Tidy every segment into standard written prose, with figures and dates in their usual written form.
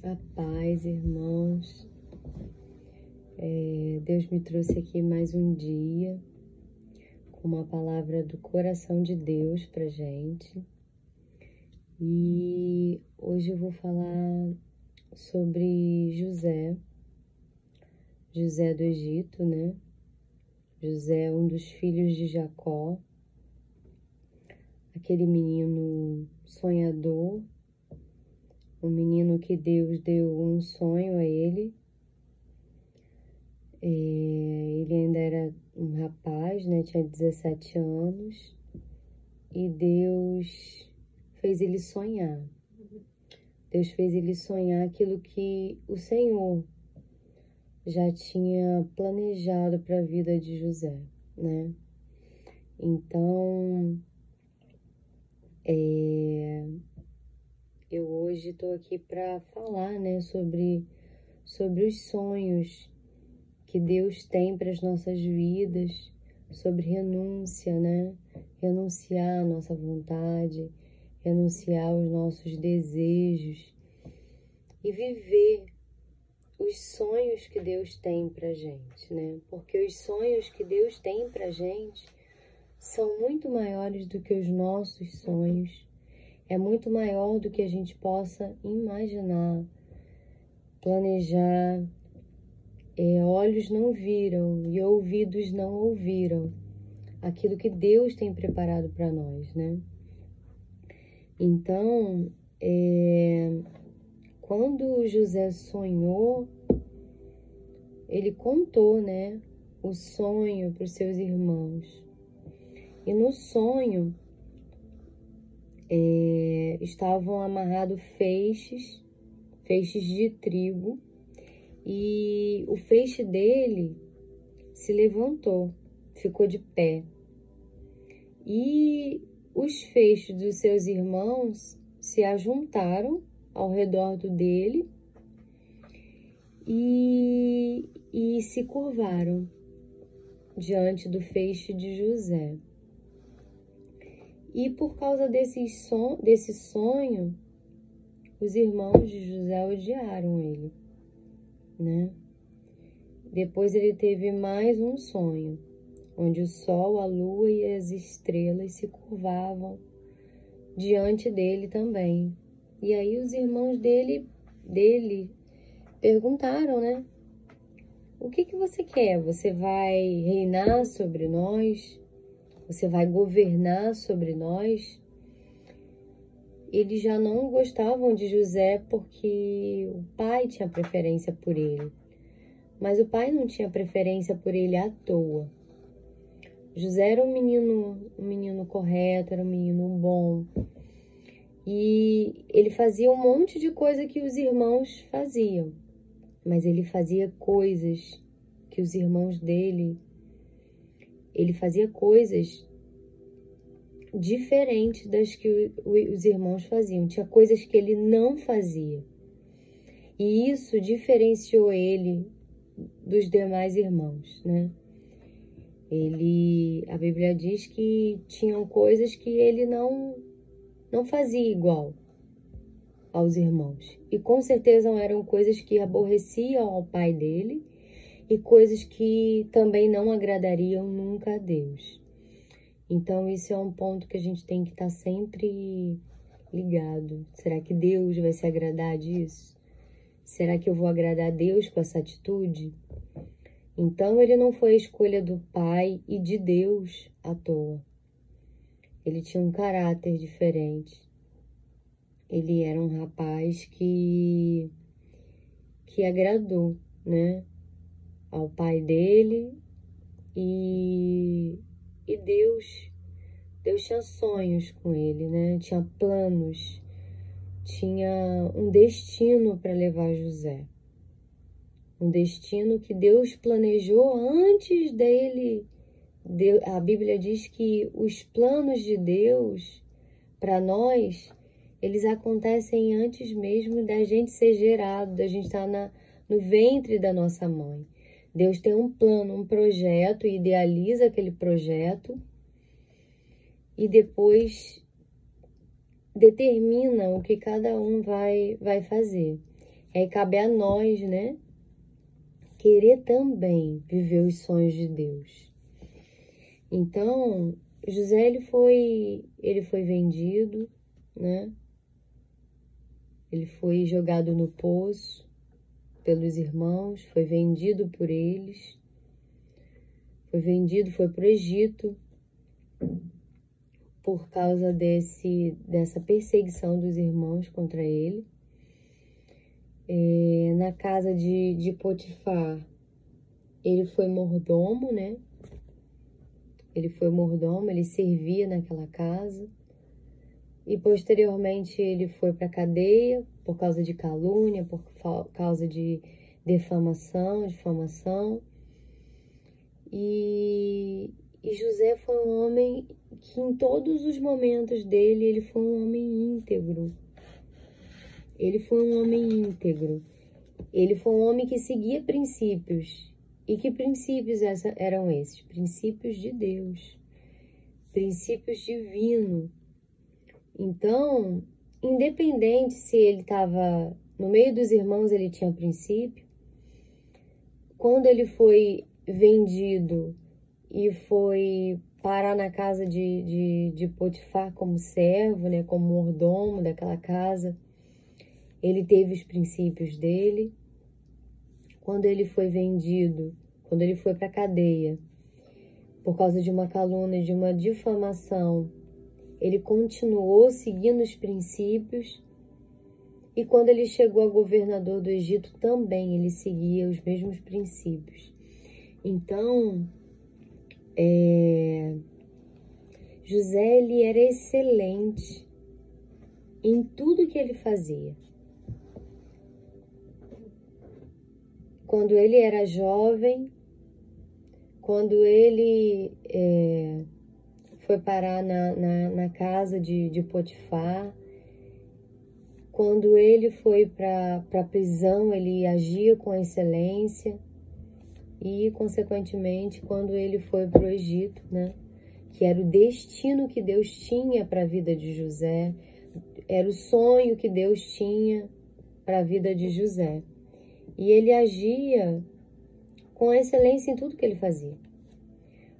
A paz, irmãos. Deus me trouxe aqui mais um dia com uma palavra do coração de Deus pra gente. E hoje eu vou falar sobre José do Egito, né? José é um dos filhos de Jacó, aquele menino sonhador, um menino que Deus deu um sonho a ele. Ele ainda era um rapaz, né? Tinha 17 anos. E Deus fez ele sonhar. Deus fez ele sonhar aquilo que o Senhor já tinha planejado para a vida de José, né? Então, eu hoje estou aqui para falar, né, sobre os sonhos que Deus tem para as nossas vidas, sobre renúncia, né? Renunciar à nossa vontade, renunciar aos nossos desejos e viver os sonhos que Deus tem pra gente, né? Porque os sonhos que Deus tem pra gente são muito maiores do que os nossos sonhos. É muito maior do que a gente possa imaginar, planejar. Olhos não viram e ouvidos não ouviram aquilo que Deus tem preparado para nós, né? Então, quando José sonhou, ele contou, né, o sonho para os seus irmãos. E no sonho, estavam amarrados feixes de trigo, e o feixe dele se levantou, ficou de pé. E os feixes dos seus irmãos se ajuntaram ao redor dele e se curvaram diante do feixe de José. E por causa desse sonho, os irmãos de José odiaram ele, né? Depois ele teve mais um sonho, onde o sol, a lua e as estrelas se curvavam diante dele também. E aí os irmãos dele perguntaram, né? O que você quer? Você vai reinar sobre nós? Você vai governar sobre nós? Eles já não gostavam de José porque o pai tinha preferência por ele. Mas o pai não tinha preferência por ele à toa. José era um menino correto, era um menino bom. E ele fazia um monte de coisa que os irmãos faziam. Mas ele fazia coisas que os irmãos dele... Ele fazia coisas diferentes das que os irmãos faziam. Tinha coisas que ele não fazia. E isso diferenciou ele dos demais irmãos, né? A Bíblia diz que tinham coisas que ele não fazia igual aos irmãos. E com certeza eram coisas que aborreciam ao pai dele e coisas que também não agradariam nunca a Deus. Então isso é um ponto que a gente tem que estar sempre ligado. Será que Deus vai se agradar disso? Será que eu vou agradar a Deus com essa atitude? Então ele não foi a escolha do pai e de Deus à toa. Ele tinha um caráter diferente. Ele era um rapaz que agradou, né, ao pai dele e Deus tinha sonhos com ele, né? Tinha planos, tinha um destino para levar José. Um destino que Deus planejou antes dele. A Bíblia diz que os planos de Deus para nós, eles acontecem antes mesmo da gente ser gerado, da gente estar no ventre da nossa mãe. Deus tem um plano, um projeto, idealiza aquele projeto e depois determina o que cada um vai fazer. Aí cabe a nós, né, querer também viver os sonhos de Deus. Então, José, ele foi vendido, né? Ele foi jogado no poço pelos irmãos, foi vendido por eles, foi para o Egito por causa dessa perseguição dos irmãos contra ele. Na casa de Potifar, ele foi mordomo, né? Ele foi mordomo, ele servia naquela casa. E posteriormente ele foi para a cadeia por causa de calúnia, por causa de difamação. E José foi um homem que em todos os momentos dele, ele foi um homem íntegro. Ele foi um homem íntegro. Ele foi um homem que seguia princípios. E que princípios eram esses? Princípios de Deus. Princípios divinos. Então, independente se ele estava no meio dos irmãos, ele tinha princípio. Quando ele foi vendido e foi parar na casa de Potifar como servo, né, como mordomo daquela casa, ele teve os princípios dele. Quando ele foi vendido, quando ele foi para a cadeia, por causa de uma calúnia, de uma difamação, ele continuou seguindo os princípios. E quando ele chegou a governador do Egito, também ele seguia os mesmos princípios. Então, José, ele era excelente em tudo que ele fazia. Quando ele era jovem, quando ele foi parar na casa de Potifar, quando ele foi para a prisão, ele agia com excelência. E, consequentemente, quando ele foi para o Egito, né, que era o destino que Deus tinha para a vida de José, era o sonho que Deus tinha para a vida de José. E ele agia com excelência em tudo que ele fazia.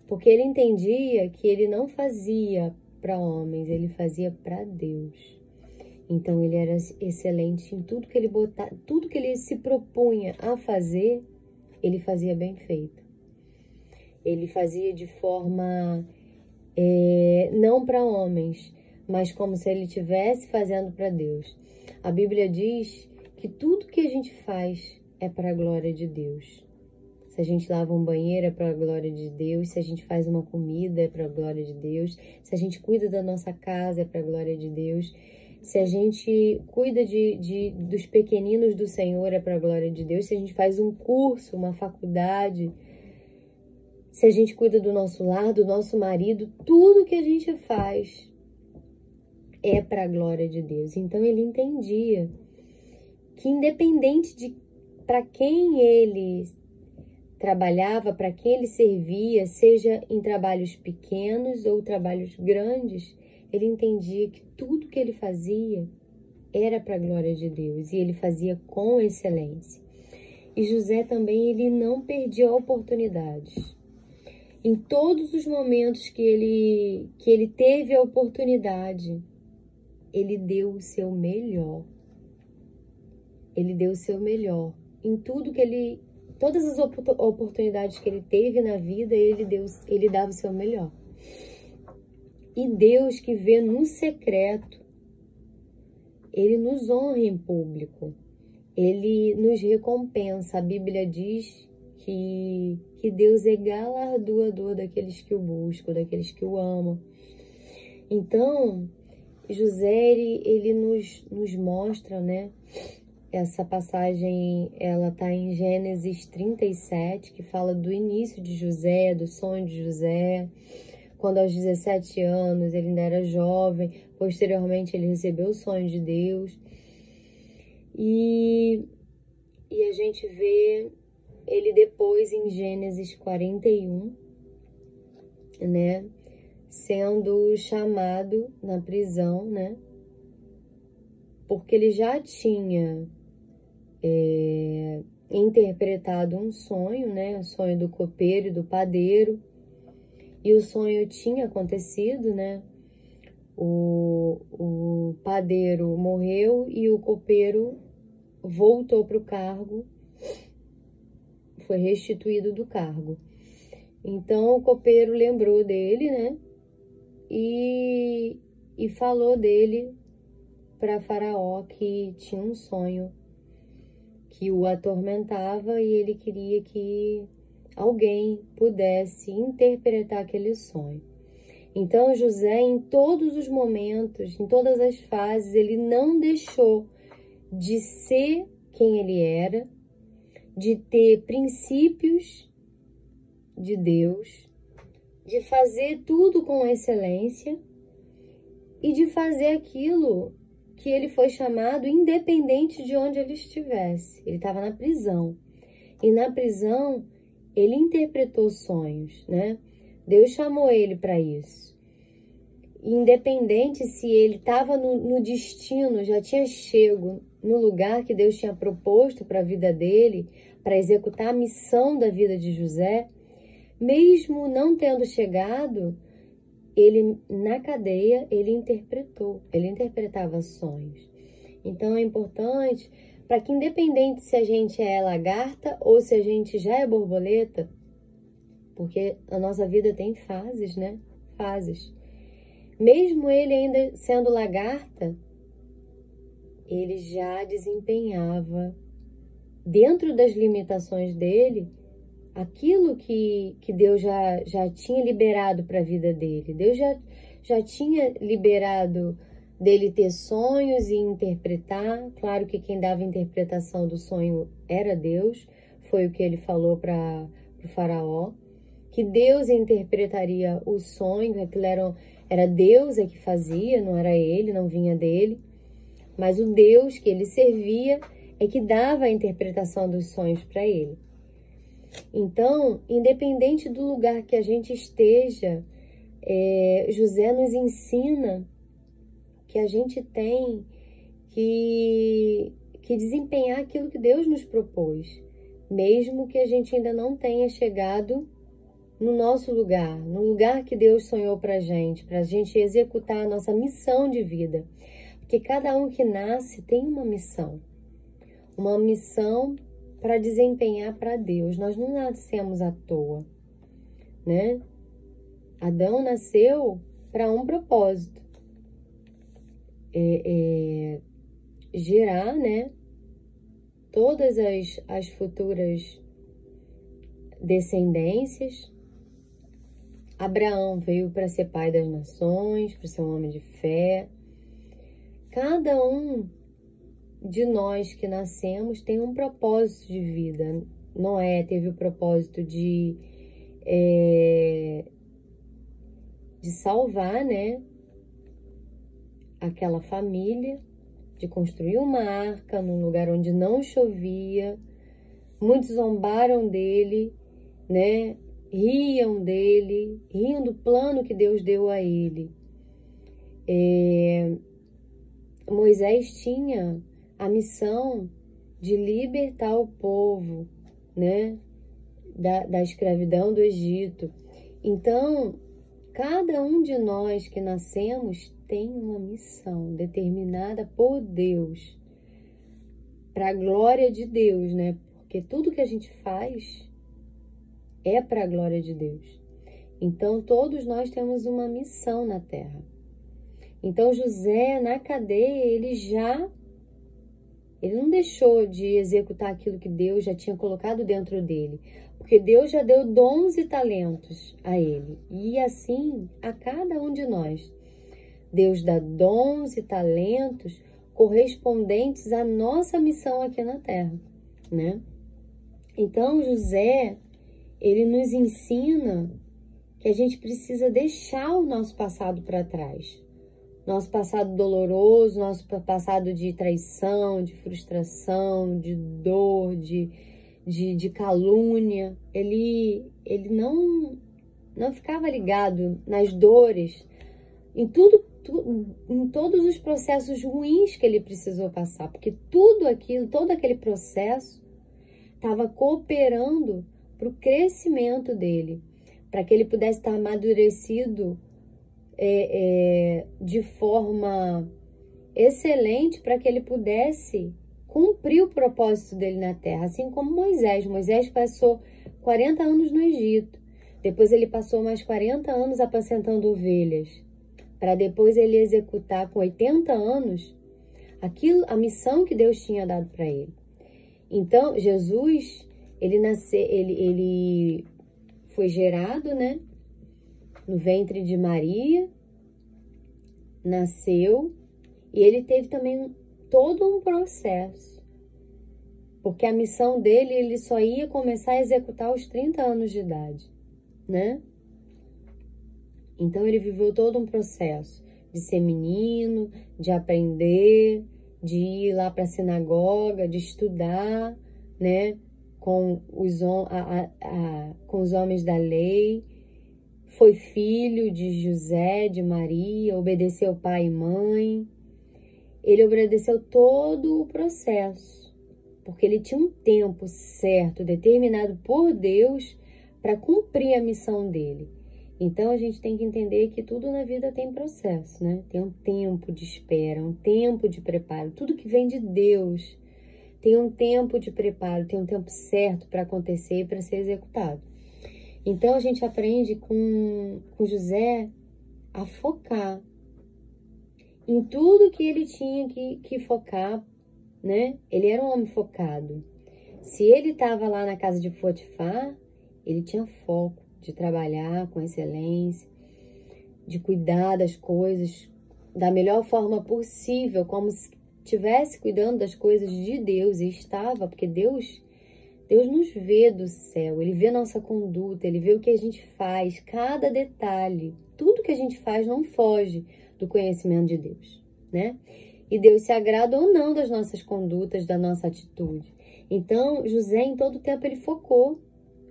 Porque ele entendia que ele não fazia para homens, ele fazia para Deus. Então ele era excelente em tudo que ele tudo que ele se propunha a fazer, ele fazia bem feito. Ele fazia de forma não para homens, mas como se ele estivesse fazendo para Deus. A Bíblia diz que tudo que a gente faz é para a glória de Deus. Se a gente lava um banheiro é para a glória de Deus, se a gente faz uma comida é para a glória de Deus, se a gente cuida da nossa casa é para a glória de Deus, se a gente cuida dos pequeninos do Senhor é para a glória de Deus, se a gente faz um curso, uma faculdade, se a gente cuida do nosso lar, do nosso marido, tudo que a gente faz é para a glória de Deus. Então ele entendia que independente de para quem ele trabalhava, para quem ele servia, seja em trabalhos pequenos ou trabalhos grandes, ele entendia que tudo que ele fazia era para a glória de Deus e ele fazia com excelência. E José também, ele não perdia oportunidades. Em todos os momentos que ele teve a oportunidade, ele deu o seu melhor. Ele deu o seu melhor. Em tudo que todas as oportunidades que ele teve na vida, ele dava o seu melhor. E Deus, que vê no secreto, ele nos honra em público. Ele nos recompensa. A Bíblia diz que Deus é galardoador daqueles que o buscam, daqueles que o amam. Então, José, ele nos mostra, né? Essa passagem, ela está em Gênesis 37, que fala do início de José, do sonho de José, quando aos 17 anos ele ainda era jovem, posteriormente ele recebeu o sonho de Deus. E a gente vê ele depois em Gênesis 41, né, sendo chamado na prisão, né, porque ele já tinha interpretado um sonho, né? O sonho do copeiro e do padeiro. E o sonho tinha acontecido, né? O padeiro morreu e o copeiro voltou para o cargo, foi restituído do cargo. Então o copeiro lembrou dele, né? E falou dele para Faraó que tinha um sonho que o atormentava e ele queria que alguém pudesse interpretar aquele sonho. Então José, em todos os momentos, em todas as fases, ele não deixou de ser quem ele era, de ter princípios de Deus, de fazer tudo com excelência e de fazer aquilo que ele foi chamado independente de onde ele estivesse. Ele estava na prisão. E na prisão, ele interpretou sonhos, né? Deus chamou ele para isso. Independente se ele estava no destino, já tinha chego no lugar que Deus tinha proposto para a vida dele, para executar a missão da vida de José, mesmo não tendo chegado, ele na cadeia, ele interpretava sonhos. Então é importante para que, independente se a gente é lagarta ou se a gente já é borboleta, porque a nossa vida tem fases, né? Fases. Mesmo ele ainda sendo lagarta, ele já desempenhava, dentro das limitações dele, aquilo que Deus já tinha liberado para a vida dele. Deus já tinha liberado dele ter sonhos e interpretar. Claro que quem dava a interpretação do sonho era Deus, foi o que ele falou para o Faraó, que Deus interpretaria o sonho, aquilo era Deus que fazia, não era ele, não vinha dele, mas o Deus que ele servia é que dava a interpretação dos sonhos para ele. Então, independente do lugar que a gente esteja, José nos ensina que a gente tem que desempenhar aquilo que Deus nos propôs, mesmo que a gente ainda não tenha chegado no nosso lugar, no lugar que Deus sonhou para a gente executar a nossa missão de vida. Porque cada um que nasce tem uma missão para desempenhar para Deus. Nós não nascemos à toa, né? Adão nasceu para um propósito, gerar, né, todas as futuras descendências. Abraão veio para ser pai das nações, para ser um homem de fé. Cada um de nós que nascemos tem um propósito de vida. Noé teve o propósito de salvar, né, aquela família, de construir uma arca num lugar onde não chovia. Muitos zombaram dele, né, riam dele, riam do plano que Deus deu a ele. Moisés tinha a missão de libertar o povo, né, da escravidão do Egito. Então, cada um de nós que nascemos tem uma missão determinada por Deus, para a glória de Deus, né? Porque tudo que a gente faz é para a glória de Deus. Então, todos nós temos uma missão na terra. Então, José, na cadeia, ele não deixou de executar aquilo que Deus já tinha colocado dentro dele, porque Deus já deu dons e talentos a ele, e assim a cada um de nós. Deus dá dons e talentos correspondentes à nossa missão aqui na terra, né? Então, José, ele nos ensina que a gente precisa deixar o nosso passado para trás. Nosso passado doloroso, nosso passado de traição, de frustração, de dor, de calúnia. Ele não ficava ligado nas dores, em tudo em todos os processos ruins que ele precisou passar, porque tudo aquilo, todo aquele processo estava cooperando para o crescimento dele, para que ele pudesse estar amadurecido de forma excelente, para que ele pudesse cumprir o propósito dele na terra, assim como Moisés. Moisés passou 40 anos no Egito, depois ele passou mais 40 anos apacentando ovelhas, para depois ele executar com 80 anos a missão que Deus tinha dado para ele. Então, Jesus, ele foi gerado, né, no ventre de Maria, nasceu, e ele teve também todo um processo, porque a missão dele, ele só ia começar a executar aos 30 anos de idade, né? Então, ele viveu todo um processo de ser menino, de aprender, de ir lá para a sinagoga, de estudar, né, com os homens da lei. Foi filho de José, de Maria, obedeceu pai e mãe. Ele obedeceu todo o processo, porque ele tinha um tempo certo, determinado por Deus, para cumprir a missão dele. Então, a gente tem que entender que tudo na vida tem processo, né? Tem um tempo de espera, um tempo de preparo. Tudo que vem de Deus tem um tempo de preparo, tem um tempo certo para acontecer e para ser executado. Então, a gente aprende com José a focar em tudo que ele tinha que focar, né? Ele era um homem focado. Se ele estava lá na casa de Potifar, ele tinha foco de trabalhar com excelência, de cuidar das coisas da melhor forma possível, como se estivesse cuidando das coisas de Deus, e estava, porque Deus nos vê do céu, Ele vê nossa conduta, Ele vê o que a gente faz, cada detalhe, tudo que a gente faz não foge do conhecimento de Deus, né? E Deus se agrada ou não das nossas condutas, da nossa atitude. Então, José, em todo tempo, ele focou.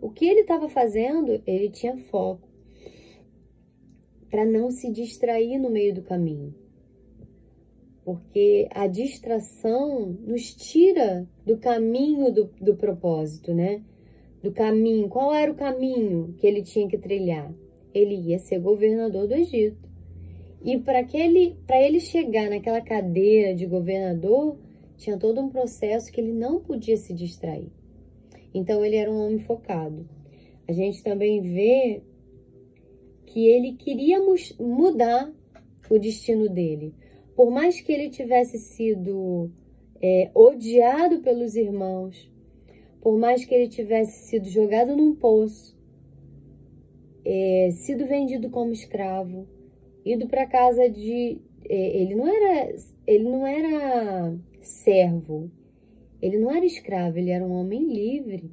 O que ele estava fazendo, ele tinha foco, para não se distrair no meio do caminho. Porque a distração nos tira do caminho do propósito, né? Do caminho. Qual era o caminho que ele tinha que trilhar? Ele ia ser governador do Egito. E para ele chegar naquela cadeira de governador, tinha todo um processo que ele não podia se distrair. Então, ele era um homem focado. A gente também vê que ele queria mudar o destino dele. Por mais que ele tivesse sido odiado pelos irmãos, por mais que ele tivesse sido jogado num poço, sido vendido como escravo, ido para casa de... ele não era servo, ele não era escravo, ele era um homem livre,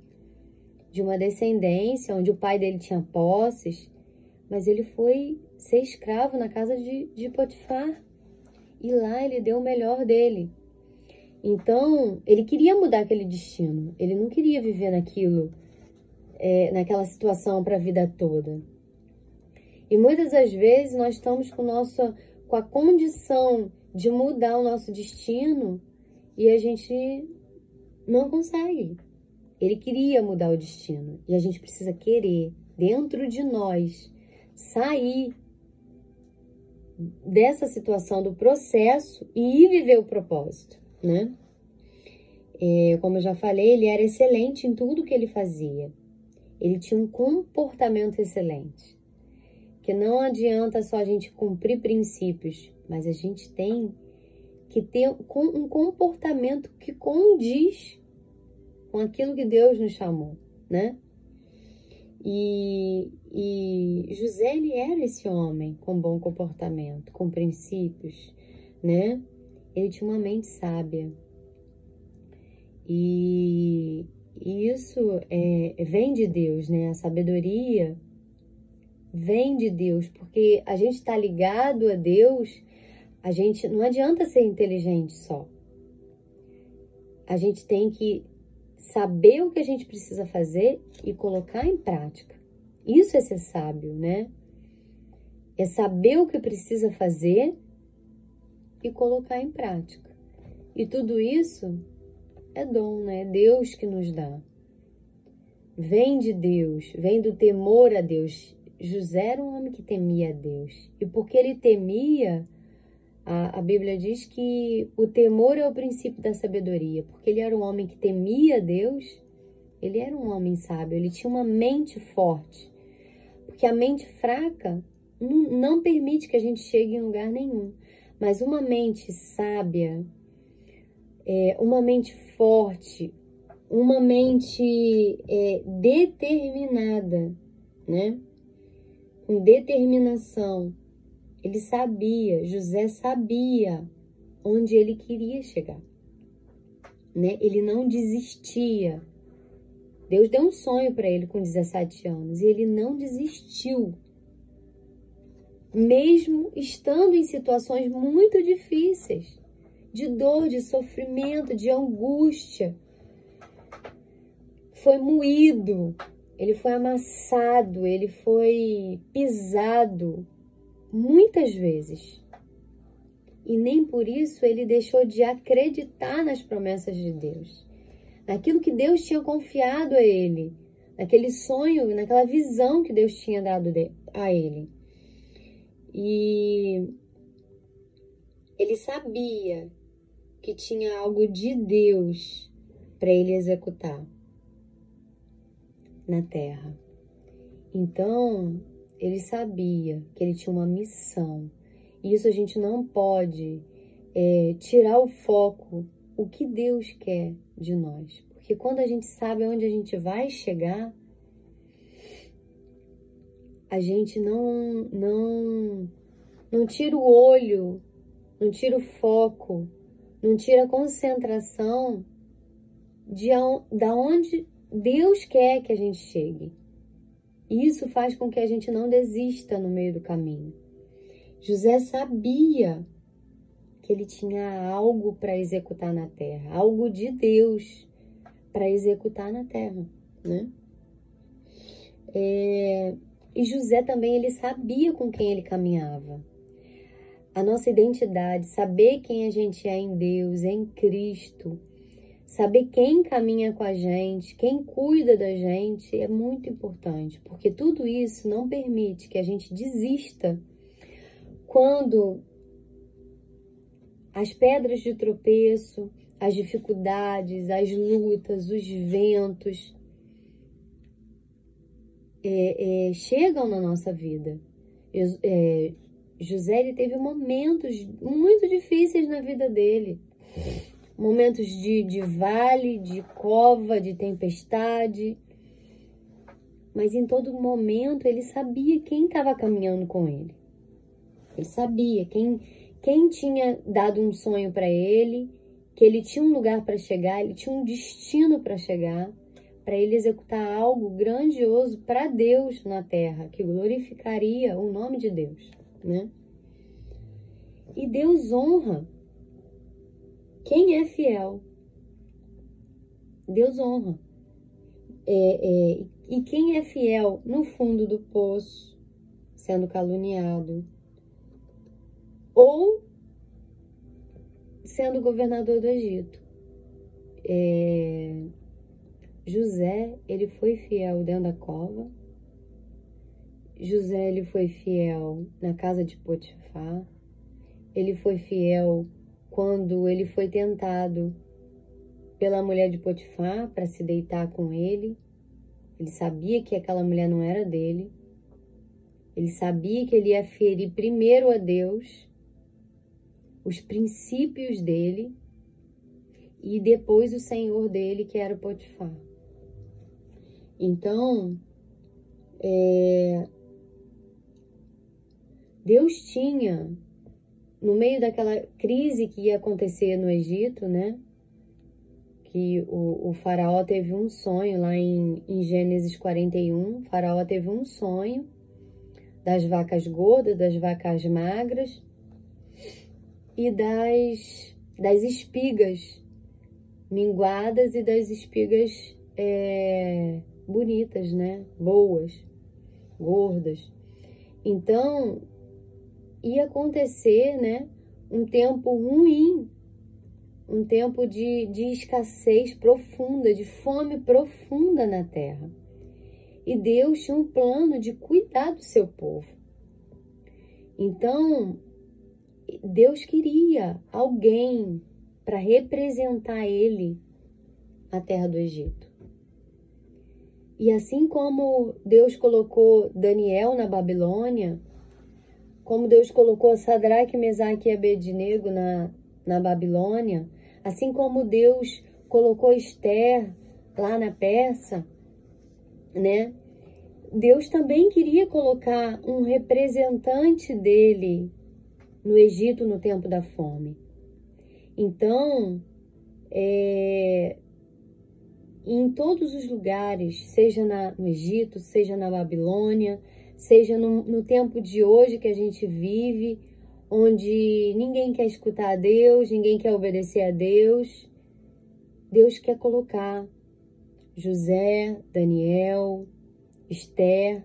de uma descendência onde o pai dele tinha posses, mas ele foi ser escravo na casa de Potifar. E lá ele deu o melhor dele. Então, ele queria mudar aquele destino. Ele não queria viver naquela situação para a vida toda. E muitas das vezes nós estamos com a condição de mudar o nosso destino e a gente não consegue. Ele queria mudar o destino. E a gente precisa querer, dentro de nós, sair dessa situação do processo e ir viver o propósito, né? Como eu já falei, ele era excelente em tudo que ele fazia. Ele tinha um comportamento excelente. Que não adianta só a gente cumprir princípios, mas a gente tem que ter um comportamento que condiz com aquilo que Deus nos chamou, né? E José, ele era esse homem com bom comportamento, com princípios, né? Ele tinha uma mente sábia. E isso vem de Deus, né? A sabedoria vem de Deus, porque a gente está ligado a Deus, não adianta ser inteligente só. A gente tem que saber o que a gente precisa fazer e colocar em prática. Isso é ser sábio, né? É saber o que precisa fazer e colocar em prática. E tudo isso é dom, né? É Deus que nos dá. Vem de Deus, vem do temor a Deus. José era um homem que temia a Deus. E porque ele temia, a Bíblia diz que o temor é o princípio da sabedoria. Porque ele era um homem que temia a Deus, ele era um homem sábio, ele tinha uma mente forte. Porque a mente fraca não permite que a gente chegue em lugar nenhum. Mas uma mente sábia, uma mente forte, uma mente determinada, né? Com determinação. Ele sabia, José sabia onde ele queria chegar, né? Ele não desistia. Deus deu um sonho para ele com 17 anos e ele não desistiu. Mesmo estando em situações muito difíceis, de dor, de sofrimento, de angústia. Foi moído, ele foi amassado, ele foi pisado muitas vezes. E nem por isso ele deixou de acreditar nas promessas de Deus. Naquilo que Deus tinha confiado a ele. Naquele sonho, naquela visão que Deus tinha dado a ele. E ele sabia que tinha algo de Deus para ele executar na terra. Então, ele sabia que ele tinha uma missão. E isso a gente não pode tirar o foco, o que Deus quer de nós. Porque quando a gente sabe onde a gente vai chegar, a gente não tira o olho, não tira o foco, não tira a concentração da onde Deus quer que a gente chegue. E isso faz com que a gente não desista no meio do caminho. José sabia que ele tinha algo para executar na terra, algo de Deus para executar na terra, né? E José também, ele sabia com quem ele caminhava. A nossa identidade, saber quem a gente é em Deus, em Cristo, saber quem caminha com a gente, quem cuida da gente, é muito importante, porque tudo isso não permite que a gente desista quando as pedras de tropeço, as dificuldades, as lutas, os ventos chegam na nossa vida. José, ele teve momentos muito difíceis na vida dele. Momentos de vale, de cova, de tempestade. Mas em todo momento ele sabia quem estava caminhando com ele. Ele sabia quem tinha dado um sonho para ele, que ele tinha um lugar para chegar, ele tinha um destino para chegar, para ele executar algo grandioso para Deus na terra, que glorificaria o nome de Deus, né? E Deus honra quem é fiel. Deus honra. E quem é fiel no fundo do poço, sendo caluniado, ou sendo governador do Egito. José, ele foi fiel dentro da cova. José, ele foi fiel na casa de Potifar. Ele foi fiel quando ele foi tentado pela mulher de Potifar para se deitar com ele. Ele sabia que aquela mulher não era dele. Ele sabia que ele ia ferir primeiro a Deus, os princípios dele, e depois o senhor dele, que era o Potifar. Então, Deus tinha, no meio daquela crise que ia acontecer no Egito, né? Que o faraó teve um sonho lá em Gênesis 41. O faraó teve um sonho das vacas gordas, das vacas magras e das espigas minguadas e das espigas bonitas, né? Boas, gordas. Então, ia acontecer, né? um tempo ruim, um tempo de escassez profunda, de fome profunda na terra. E Deus tinha um plano de cuidar do seu povo. Então, Deus queria alguém para representar Ele na terra do Egito. E assim como Deus colocou Daniel na Babilônia, como Deus colocou Sadraque, Mesaque e Abednego na Babilônia, assim como Deus colocou Esther lá na Pérsia, né? Deus também queria colocar um representante dele no Egito no tempo da fome. Então, em todos os lugares, seja no Egito, seja na Babilônia, seja no tempo de hoje que a gente vive, onde ninguém quer escutar a Deus, ninguém quer obedecer a Deus, Deus quer colocar José, Daniel, Esther,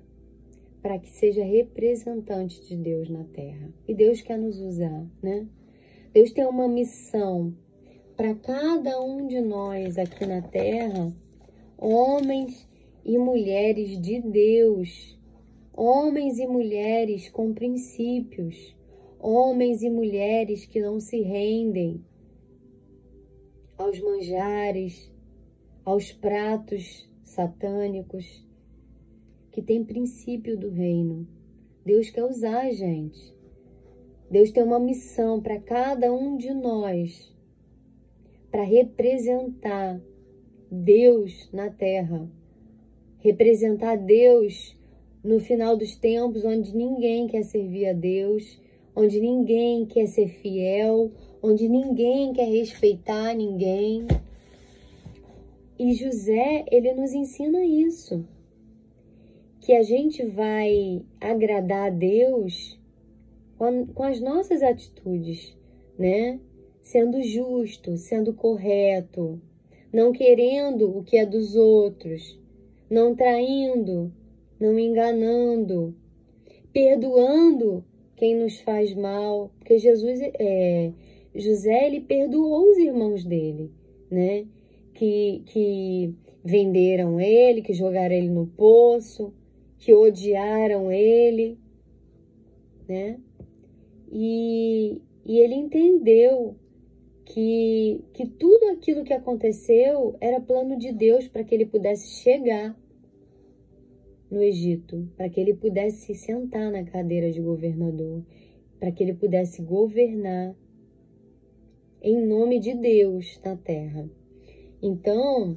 para que seja representante de Deus na terra. E Deus quer nos usar, né? Deus tem uma missão para cada um de nós aqui na terra, homens e mulheres de Deus, homens e mulheres com princípios, homens e mulheres que não se rendem aos manjares, aos pratos satânicos, que tem princípio do reino. Deus quer usar a gente. Deus tem uma missão para cada um de nós, para representar Deus na terra, representar Deus no final dos tempos, onde ninguém quer servir a Deus, onde ninguém quer ser fiel, onde ninguém quer respeitar ninguém. E José, ele nos ensina isso, que a gente vai agradar a Deus com as nossas atitudes, né? Sendo justo, sendo correto, não querendo o que é dos outros, não traindo, não enganando, perdoando quem nos faz mal, porque José, ele perdoou os irmãos dele, né? Que venderam ele, que jogaram ele no poço, que odiaram ele, né? E ele entendeu que tudo aquilo que aconteceu era plano de Deus para que ele pudesse chegar no Egito, para que ele pudesse sentar na cadeira de governador, para que ele pudesse governar em nome de Deus na terra. Então,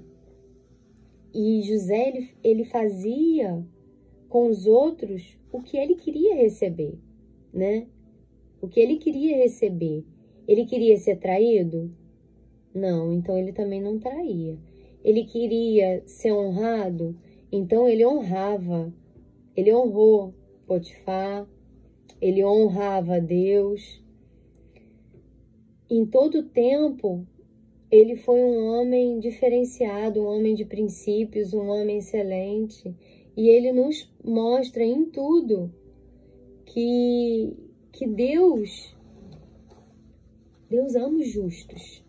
e José, ele fazia com os outros o que ele queria receber, né? O que ele queria receber. Ele queria ser traído? Não, então ele também não traía. Ele queria ser honrado? Então ele honrava. Ele honrou Potifar, ele honrava Deus. Em todo tempo, ele foi um homem diferenciado, um homem de princípios, um homem excelente. E ele nos mostra em tudo que Deus ama os justos.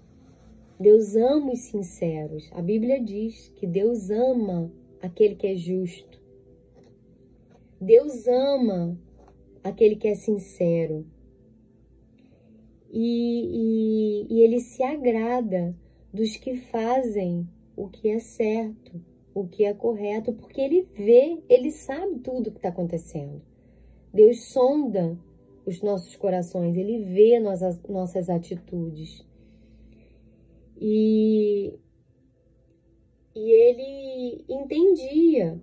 Deus ama os sinceros. A Bíblia diz que Deus ama aquele que é justo. Deus ama aquele que é sincero. E Ele se agrada dos que fazem o que é certo, o que é correto, porque Ele vê, Ele sabe tudo o que está acontecendo. Deus sonda os nossos corações, Ele vê nossas atitudes. E Ele entendia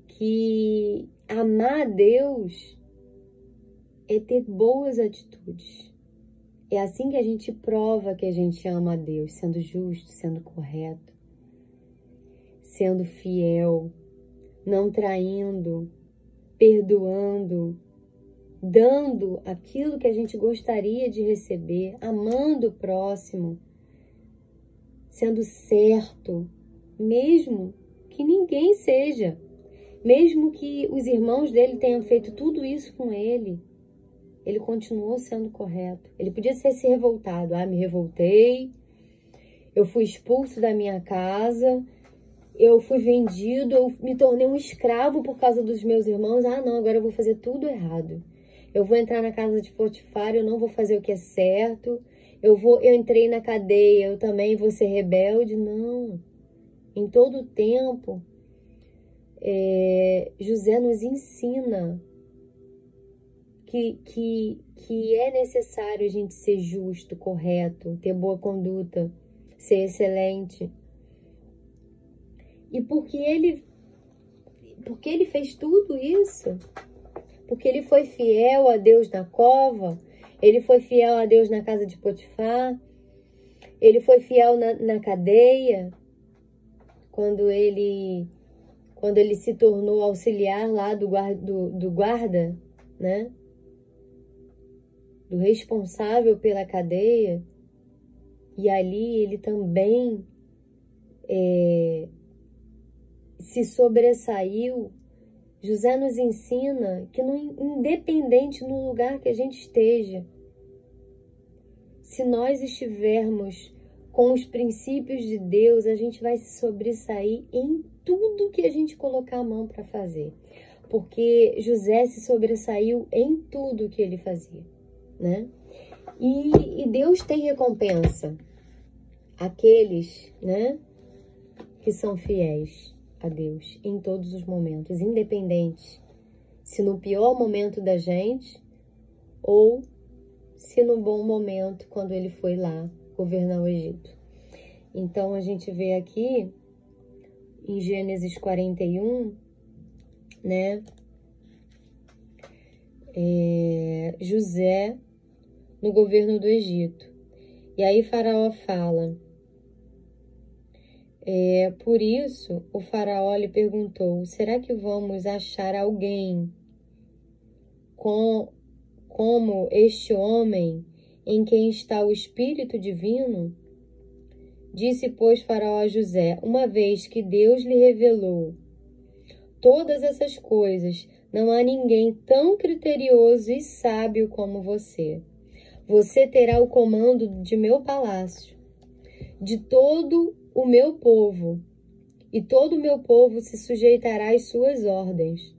que amar a Deus é ter boas atitudes. É assim que a gente prova que a gente ama a Deus, sendo justo, sendo correto, sendo fiel, não traindo, perdoando, dando aquilo que a gente gostaria de receber, amando o próximo, sendo certo, mesmo que ninguém seja, mesmo que os irmãos dele tenham feito tudo isso com ele, ele continuou sendo correto. Ele podia ter se revoltado. Ah, me revoltei, eu fui expulso da minha casa, eu fui vendido, eu me tornei um escravo por causa dos meus irmãos. Ah, não, agora eu vou fazer tudo errado. Eu vou entrar na casa de Potifar, eu não vou fazer o que é certo. Eu entrei na cadeia, eu também vou ser rebelde. Não. Em todo o tempo, José nos ensina que é necessário a gente ser justo, correto, ter boa conduta, ser excelente. E porque ele fez tudo isso, porque ele foi fiel a Deus na cova, ele foi fiel a Deus na casa de Potifar, ele foi fiel na cadeia, quando ele se tornou auxiliar lá do guarda, né? Do responsável pela cadeia. E ali ele também se sobressaiu. José nos ensina que, independente no lugar que a gente esteja, se nós estivermos com os princípios de Deus, a gente vai se sobressair em tudo que a gente colocar a mão para fazer. Porque José se sobressaiu em tudo que ele fazia, né? E Deus tem recompensa àqueles, né, que são fiéis a Deus em todos os momentos, independente se no pior momento da gente ou se no bom momento, quando ele foi lá governar o Egito. Então a gente vê aqui em Gênesis 41, né, José no governo do Egito. E aí Faraó fala, por isso o Faraó lhe perguntou, será que vamos achar alguém como este homem em quem está o Espírito Divino? Disse, pois, Faraó a José, uma vez que Deus lhe revelou todas essas coisas, não há ninguém tão criterioso e sábio como você. Você terá o comando de meu palácio, de todo o meu povo, e todo o meu povo se sujeitará às suas ordens.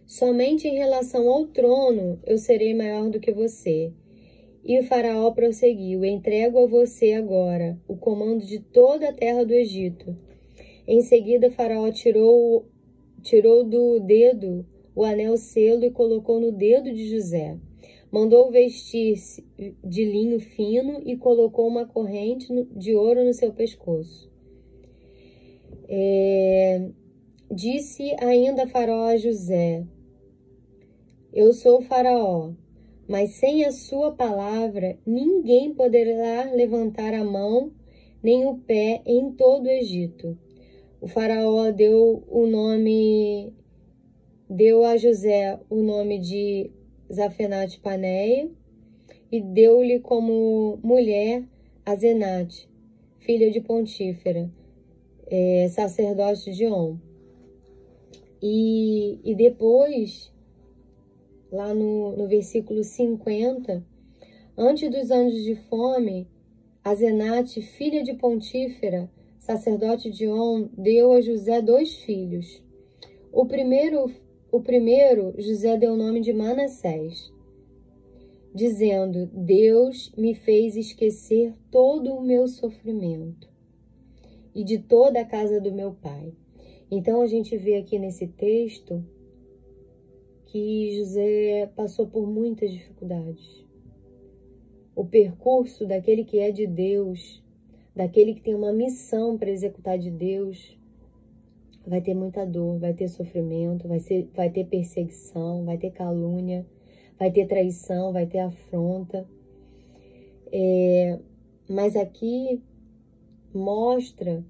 Somente em relação ao trono eu serei maior do que você. E o Faraó prosseguiu, entrego a você agora o comando de toda a terra do Egito. Em seguida, Faraó tirou do dedo o anel selo e colocou no dedo de José. Mandou vestir-se de linho fino e colocou uma corrente de ouro no seu pescoço. Disse ainda Faraó a José, eu sou o Faraó, mas sem a sua palavra ninguém poderá levantar a mão nem o pé em todo o Egito. O Faraó deu a José o nome de Zafenate-Paneia e deu-lhe como mulher Asenate, filha de Pontífera, sacerdote de On. E depois, lá no versículo 50, antes dos anos de fome, Asenate, filha de Pontífera, sacerdote de On, deu a José 2 filhos. O primeiro José deu o nome de Manassés, dizendo, Deus me fez esquecer todo o meu sofrimento e de toda a casa do meu pai. Então a gente vê aqui nesse texto que José passou por muitas dificuldades. O percurso daquele que é de Deus, daquele que tem uma missão para executar de Deus, vai ter muita dor, vai ter sofrimento, vai ter perseguição, vai ter calúnia, vai ter traição, vai ter afronta. Mas aqui mostra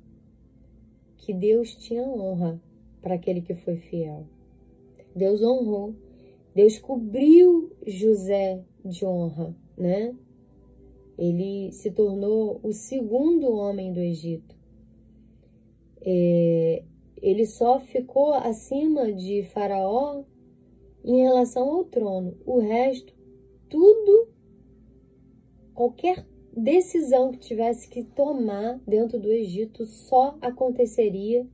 que Deus tinha honra para aquele que foi fiel. Deus honrou, Deus cobriu José de honra, né? Ele se tornou o segundo homem do Egito. Ele só ficou acima de Faraó em relação ao trono. O resto, tudo, qualquer decisão que tivesse que tomar dentro do Egito só aconteceria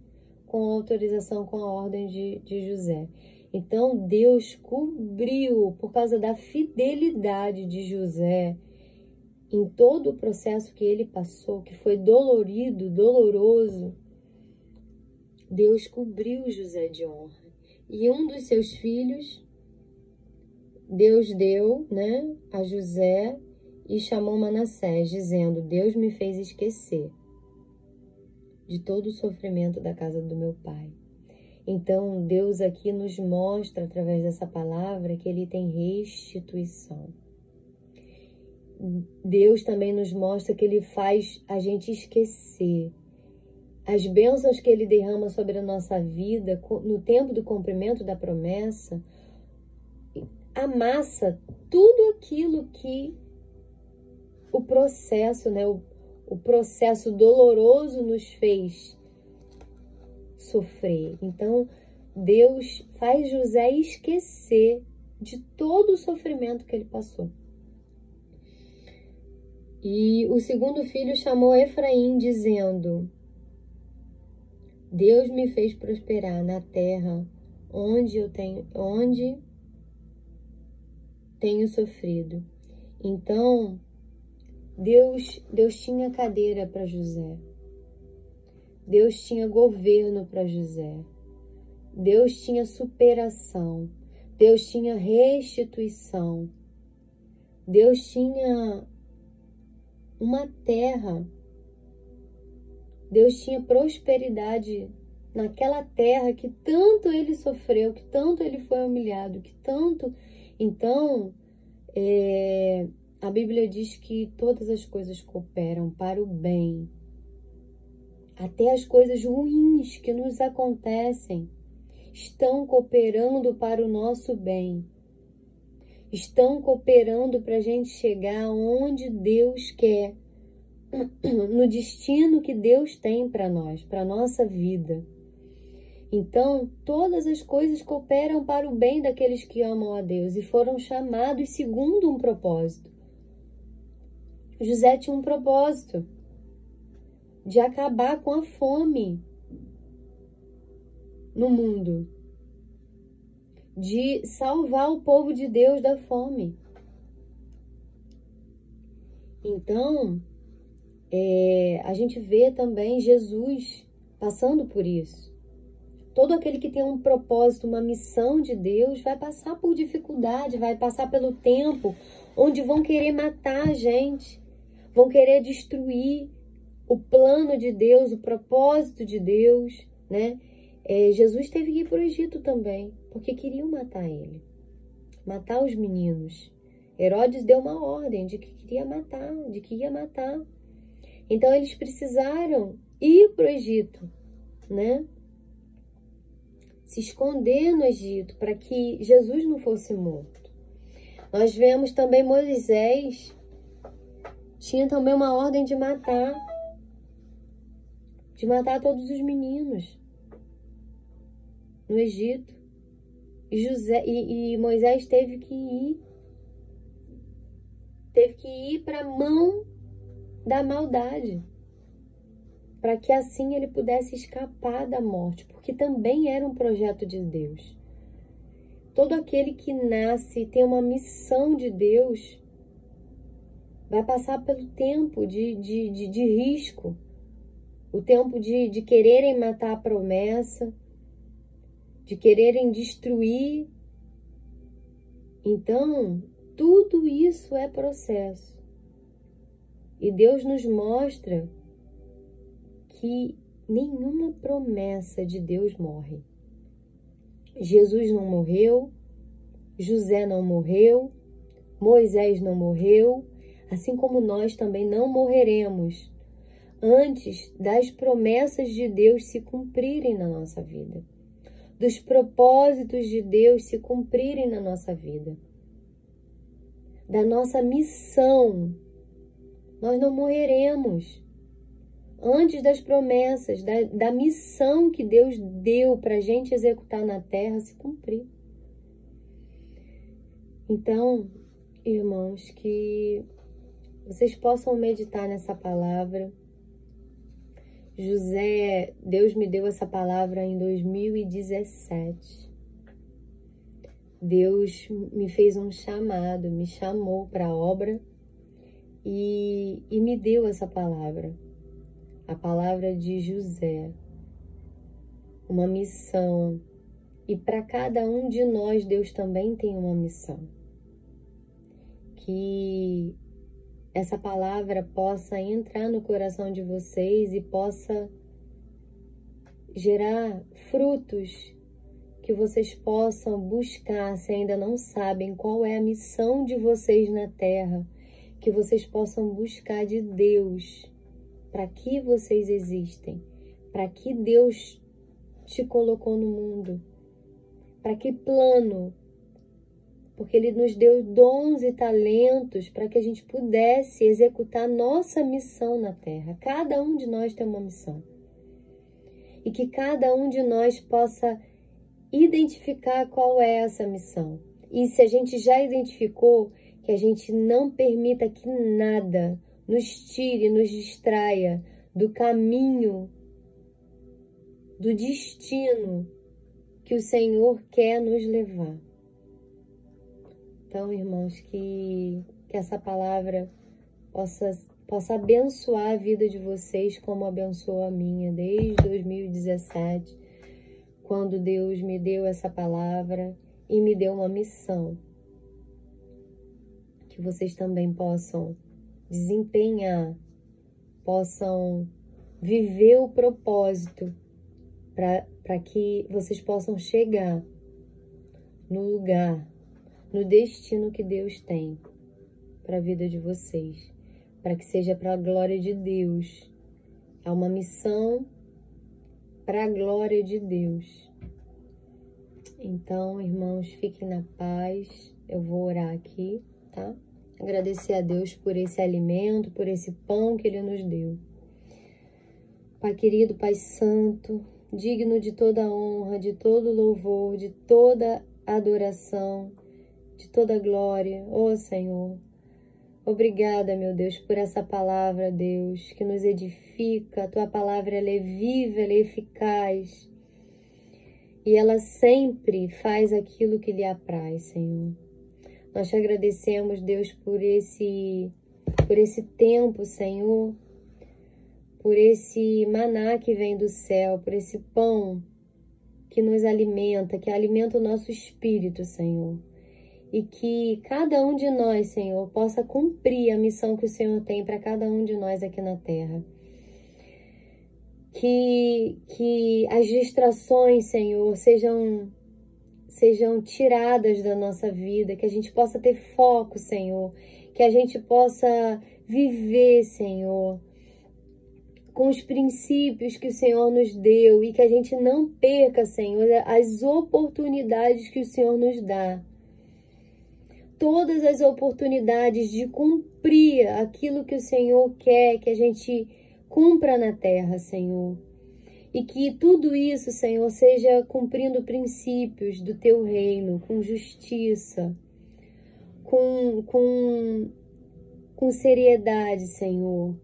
com a autorização, com a ordem de José. Então Deus cobriu, por causa da fidelidade de José, em todo o processo que ele passou, que foi doloroso, Deus cobriu José de honra. E um dos seus filhos, Deus deu, né, a José e chamou Manassés, dizendo: Deus me fez esquecer de todo o sofrimento da casa do meu pai. Então, Deus aqui nos mostra, através dessa palavra, que Ele tem restituição. Deus também nos mostra que Ele faz a gente esquecer as bênçãos que Ele derrama sobre a nossa vida no tempo do cumprimento da promessa. Amassa tudo aquilo que o processo, né, o processo doloroso nos fez sofrer. Então, Deus faz José esquecer de todo o sofrimento que ele passou. E o segundo filho chamou Efraim, dizendo: Deus me fez prosperar na terra onde tenho sofrido. Então, Deus tinha cadeira para José. Deus tinha governo para José. Deus tinha superação. Deus tinha restituição. Deus tinha uma terra. Deus tinha prosperidade naquela terra que tanto ele sofreu, que tanto ele foi humilhado, que tanto... Então, a Bíblia diz que todas as coisas cooperam para o bem. Até as coisas ruins que nos acontecem estão cooperando para o nosso bem. Estão cooperando para a gente chegar onde Deus quer, no destino que Deus tem para nós, para a nossa vida. Então, todas as coisas cooperam para o bem daqueles que amam a Deus e foram chamados segundo um propósito. José tinha um propósito de acabar com a fome no mundo, de salvar o povo de Deus da fome. Então, a gente vê também Jesus passando por isso. Todo aquele que tem um propósito, uma missão de Deus, vai passar por dificuldade, vai passar pelo tempo onde vão querer matar a gente, vão querer destruir o plano de Deus, o propósito de Deus, né? Jesus teve que ir para o Egito também, porque queriam matar ele, matar os meninos. Herodes deu uma ordem de que queria matar, de que ia matar. Então eles precisaram ir para o Egito, né? Se esconder no Egito para que Jesus não fosse morto. Nós vemos também Moisés tinha também uma ordem de matar todos os meninos no Egito. E Moisés teve que ir para a mão da maldade, para que assim ele pudesse escapar da morte, porque também era um projeto de Deus. Todo aquele que nasce e tem uma missão de Deus vai passar pelo tempo de risco, o tempo de quererem matar a promessa, de quererem destruir. Então, tudo isso é processo. E Deus nos mostra que nenhuma promessa de Deus morre. Jesus não morreu, José não morreu, Moisés não morreu, assim como nós também não morreremos antes das promessas de Deus se cumprirem na nossa vida, dos propósitos de Deus se cumprirem na nossa vida, da nossa missão. Nós não morreremos antes das promessas, da missão que Deus deu para a gente executar na terra se cumprir. Então, irmãos, que vocês possam meditar nessa palavra. Deus me deu essa palavra em 2017. Deus me fez um chamado, me chamou para a obra e me deu essa palavra. A palavra de José. Uma missão. E para cada um de nós, Deus também tem uma missão. Que essa palavra possa entrar no coração de vocês e possa gerar frutos que vocês possam buscar, se ainda não sabem qual é a missão de vocês na Terra, que vocês possam buscar de Deus, para que vocês existem, para que Deus te colocou no mundo, para que plano, porque Ele nos deu dons e talentos para que a gente pudesse executar nossa missão na Terra. Cada um de nós tem uma missão. E que cada um de nós possa identificar qual é essa missão. E se a gente já identificou, que a gente não permita que nada nos tire, nos distraia do caminho, do destino que o Senhor quer nos levar. Então, irmãos, que essa palavra possa abençoar a vida de vocês como abençoou a minha desde 2017, quando Deus me deu essa palavra e me deu uma missão. Que vocês também possam desempenhar, possam viver o propósito para que vocês possam chegar no lugar, no destino que Deus tem para a vida de vocês, para que seja para a glória de Deus. É uma missão para a glória de Deus. Então, irmãos, fiquem na paz. Eu vou orar aqui, tá? Agradecer a Deus por esse alimento, por esse pão que Ele nos deu. Pai querido, Pai santo, digno de toda honra, de todo louvor, de toda adoração, de toda glória, ó Senhor. Obrigada, meu Deus, por essa palavra, Deus, que nos edifica. A Tua palavra, ela é viva, ela é eficaz. E ela sempre faz aquilo que lhe apraz, Senhor. Nós te agradecemos, Deus, por esse tempo, Senhor, por esse maná que vem do céu, por esse pão que nos alimenta, que alimenta o nosso espírito, Senhor. E que cada um de nós, Senhor, possa cumprir a missão que o Senhor tem para cada um de nós aqui na terra. Que as distrações, Senhor, sejam tiradas da nossa vida, que a gente possa ter foco, Senhor, que a gente possa viver, Senhor, com os princípios que o Senhor nos deu e que a gente não perca, Senhor, as oportunidades que o Senhor nos dá. Todas as oportunidades de cumprir aquilo que o Senhor quer que a gente cumpra na terra, Senhor. E que tudo isso, Senhor, seja cumprindo princípios do Teu reino, com justiça, com seriedade, Senhor.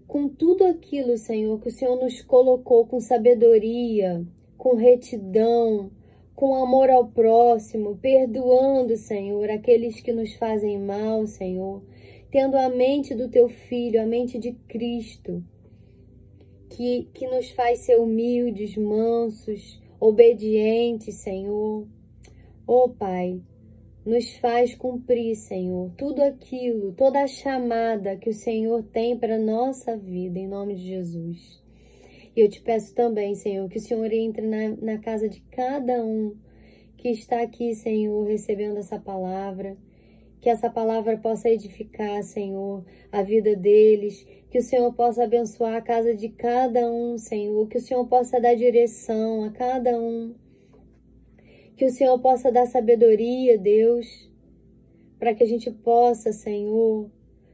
Com tudo aquilo, Senhor, que o Senhor nos colocou com sabedoria, com retidão, com amor ao próximo, perdoando, Senhor, aqueles que nos fazem mal, Senhor, tendo a mente do Teu Filho, a mente de Cristo, que nos faz ser humildes, mansos, obedientes, Senhor. Ó Pai, nos faz cumprir, Senhor, tudo aquilo, toda a chamada que o Senhor tem para a nossa vida, em nome de Jesus. E eu te peço também, Senhor, que o Senhor entre na casa de cada um que está aqui, Senhor, recebendo essa palavra. Que essa palavra possa edificar, Senhor, a vida deles. Que o Senhor possa abençoar a casa de cada um, Senhor. Que o Senhor possa dar direção a cada um. Que o Senhor possa dar sabedoria, Deus, para que a gente possa, Senhor,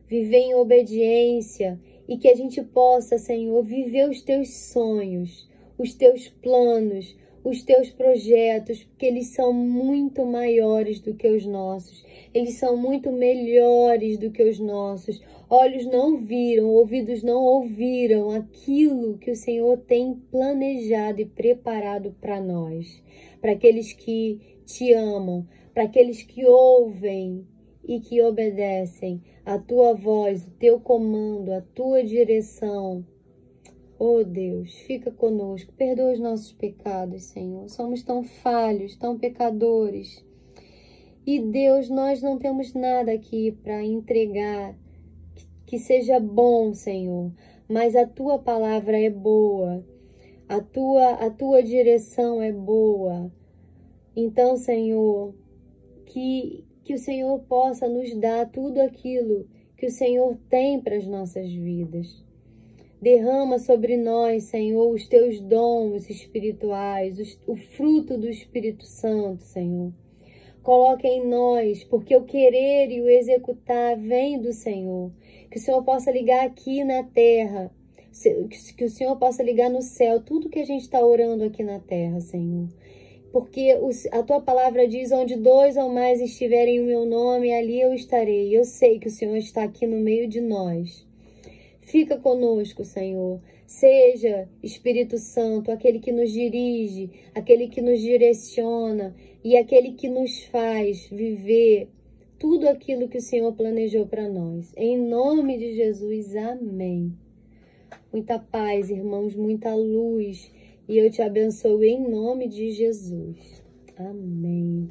viver em obediência. E que a gente possa, Senhor, viver os Teus sonhos, os Teus planos, os teus projetos, porque eles são muito maiores do que os nossos. Eles são muito melhores do que os nossos. Olhos não viram, ouvidos não ouviram aquilo que o Senhor tem planejado e preparado para nós, para aqueles que te amam, para aqueles que ouvem e que obedecem a tua voz, o teu comando, a tua direção. Oh Deus, fica conosco, perdoa os nossos pecados, Senhor. Somos tão falhos, tão pecadores. E Deus, nós não temos nada aqui para entregar que seja bom, Senhor. Mas a tua palavra é boa, a tua direção é boa. Então, Senhor, que o Senhor possa nos dar tudo aquilo que o Senhor tem para as nossas vidas. Derrama sobre nós, Senhor, os teus dons espirituais, o fruto do Espírito Santo, Senhor. Coloca em nós, porque o querer e o executar vem do Senhor. Que o Senhor possa ligar aqui na terra, que o Senhor possa ligar no céu, tudo que a gente está orando aqui na terra, Senhor. Porque a tua palavra diz, onde 2 ou mais estiverem o meu nome, ali eu estarei. Eu sei que o Senhor está aqui no meio de nós. Fica conosco, Senhor. Seja, Espírito Santo, aquele que nos dirige, aquele que nos direciona e aquele que nos faz viver tudo aquilo que o Senhor planejou para nós. Em nome de Jesus, amém. Muita paz, irmãos, muita luz. E eu te abençoo em nome de Jesus. Amém.